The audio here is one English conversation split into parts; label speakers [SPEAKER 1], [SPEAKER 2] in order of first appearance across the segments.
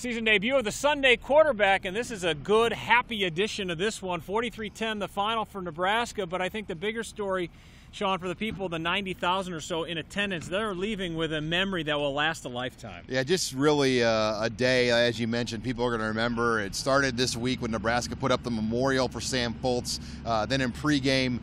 [SPEAKER 1] Season debut of the Sunday quarterback, and this is a good, happy edition of this one. 43-10, the final for Nebraska, but I think the bigger story, Sean, for the people, the 90,000 or so in attendance, they're leaving with a memory that will last a lifetime.
[SPEAKER 2] Yeah, just really a day, as you mentioned, people are going to remember. It started this week when Nebraska put up the memorial for Sam Foltz. Then in pregame,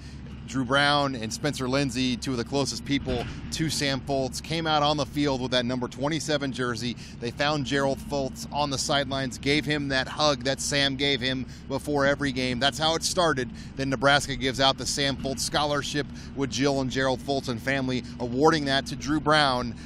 [SPEAKER 2] Drew Brown and Spencer Lindsay, two of the closest people to Sam Foltz, came out on the field with that number 27 jersey. They found Gerald Foltz on the sidelines, gave him that hug that Sam gave him before every game. That's how it started. Then Nebraska gives out the Sam Foltz Scholarship with Jill and Gerald Foltz and family, awarding that to Drew Brown.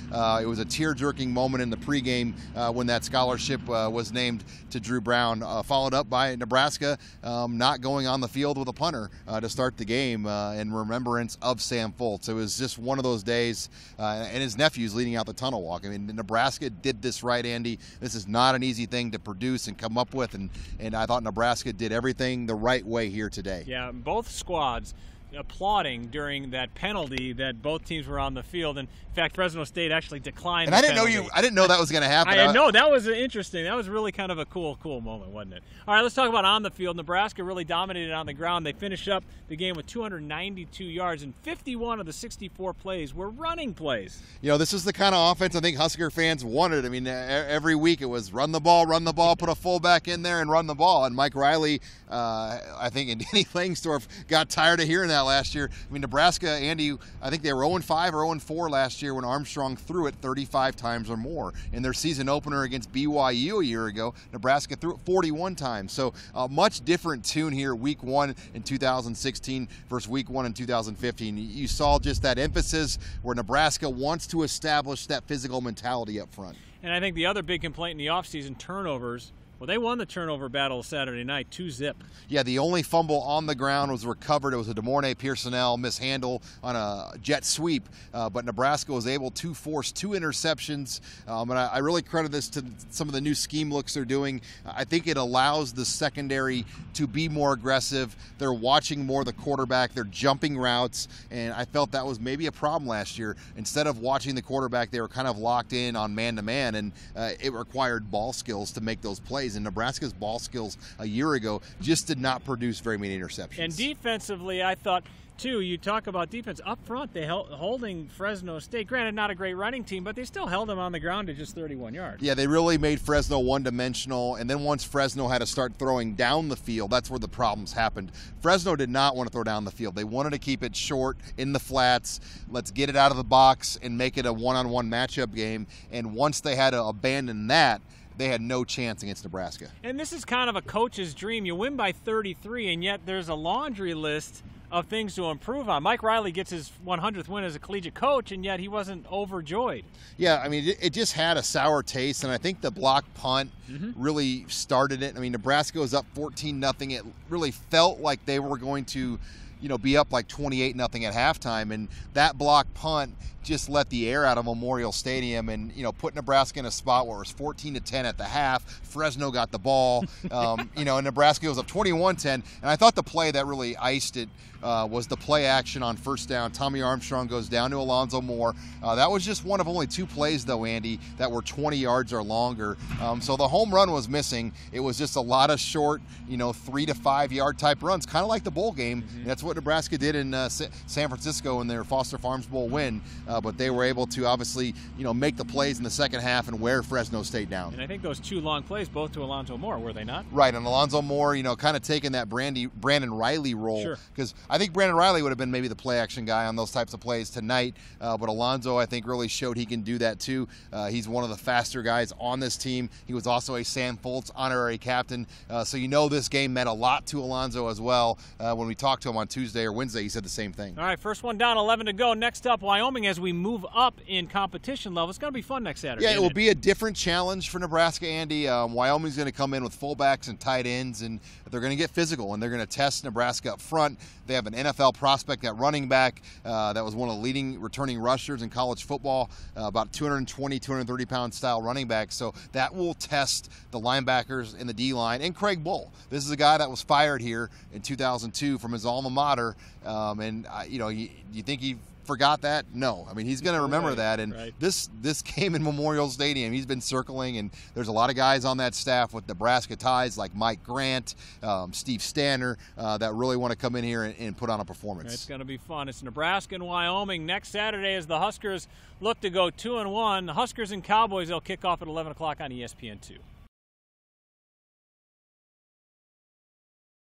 [SPEAKER 2] It was a tear-jerking moment in the pregame when that scholarship was named to Drew Brown, followed up by Nebraska not going on the field with a punter to start the game. In remembrance of Sam Foltz. It was just one of those days, and his nephew's leading out the tunnel walk. I mean, Nebraska did this right, Andy. This is not an easy thing to produce and come up with, and I thought Nebraska did everything the right way here today.
[SPEAKER 1] Yeah, both squads applauding during that penalty that both teams were on the field. And in fact, Fresno State actually declined.
[SPEAKER 2] And I didn't know that was going to happen.
[SPEAKER 1] I know that was interesting. That was really kind of a cool moment, wasn't it? All right, let's talk about on the field. Nebraska really dominated on the ground. They finished up the game with 292 yards, and 51 of the 64 plays were running plays.
[SPEAKER 2] You know, this is the kind of offense I think Husker fans wanted. I mean, every week it was run the ball, put a fullback in there and run the ball. And Mike Riley, I think, and Danny Langsdorff got tired of hearing that last year. I mean, Nebraska, Andy, I think they were 0-5 or 0-4 last year when Armstrong threw it 35 times or more. In their season opener against BYU a year ago, Nebraska threw it 41 times. So a much different tune here week one in 2016 versus week one in 2015. You saw just that emphasis where Nebraska wants to establish that physical mentality up front.
[SPEAKER 1] And I think the other big complaint in the offseason, turnovers. Well, they won the turnover battle Saturday night, 2-zip.
[SPEAKER 2] Yeah, the only fumble on the ground was recovered. It was a DeMornay Pearsonell mishandle on a jet sweep, but Nebraska was able to force 2 interceptions. And I really credit this to some of the new scheme looks they're doing. I think it allows the secondary to be more aggressive. They're watching more the quarterback. They're jumping routes, and I felt that was maybe a problem last year. Instead of watching the quarterback, they were kind of locked in on man-to-man, and it required ball skills to make those plays. And Nebraska's ball skills a year ago just did not produce very many interceptions.
[SPEAKER 1] And defensively, I thought, too, you talk about defense up front, they holding Fresno State. Granted, not a great running team, but they still held them on the ground to just 31 yards.
[SPEAKER 2] Yeah, they really made Fresno one-dimensional, and then once Fresno had to start throwing down the field, that's where the problems happened. Fresno did not want to throw down the field. They wanted to keep it short in the flats. Let's get it out of the box and make it a one-on-one matchup game. And once they had to abandon that, they had no chance against Nebraska.
[SPEAKER 1] And this is kind of a coach's dream. You win by 33, and yet there's a laundry list of things to improve on. Mike Riley gets his 100th win as a collegiate coach, and yet he wasn't overjoyed.
[SPEAKER 2] Yeah, I mean, it just had a sour taste, and I think the block punt really started it. I mean, Nebraska was up 14-0. It really felt like they were going to, be up like 28-0 at halftime, and that block punt just let the air out of Memorial Stadium and, put Nebraska in a spot where it was 14-10 at the half. Fresno got the ball, and Nebraska was up 21-10. And I thought the play that really iced it was the play action on first down. Tommy Armstrong goes down to Alonzo Moore. That was just one of only 2 plays, though, Andy, that were 20 yards or longer. So the home run was missing. It was just a lot of short, 3 to 5 yard type runs, kind of like the bowl game. And that's what Nebraska did in San Francisco in their Foster Farms Bowl win. But they were able to obviously, make the plays in the second half and wear Fresno State down.
[SPEAKER 1] And I think those 2 long plays both to Alonzo Moore, were they not?
[SPEAKER 2] Right, and Alonzo Moore, kind of taking that Brandon Riley role. Because I think Brandon Riley would have been maybe the play action guy on those types of plays tonight. But Alonzo, I think, really showed he can do that too. He's one of the faster guys on this team. He was also a Sam Foltz honorary captain. So this game meant a lot to Alonzo as well. When we talked to him on Tuesday or Wednesday, he said the same thing.
[SPEAKER 1] All right, first one down, 11 to go. Next up, Wyoming as we move up in competition level. It's going to be fun next Saturday.
[SPEAKER 2] Yeah, it will be a different challenge for Nebraska, Andy. Wyoming's going to come in with fullbacks and tight ends, and they're going to get physical, and they're going to test Nebraska up front. They have an NFL prospect at running back that was one of the leading returning rushers in college football, about 220, 230-pound style running back. So that will test the linebackers in the D-line. And Craig Bull. This is a guy that was fired here in 2002 from his alma mater. You think he forgot that? No. I mean, he's going to remember that. And
[SPEAKER 1] right.
[SPEAKER 2] this game in Memorial Stadium, he's been circling, and there's a lot of guys on that staff with Nebraska ties like Mike Grant, Steve Stanner, that really want to come in here and put on a performance.
[SPEAKER 1] It's going to be fun. It's Nebraska and Wyoming next Saturday as the Huskers look to go 2-1. The Huskers and Cowboys, they'll kick off at 11 o'clock on ESPN2.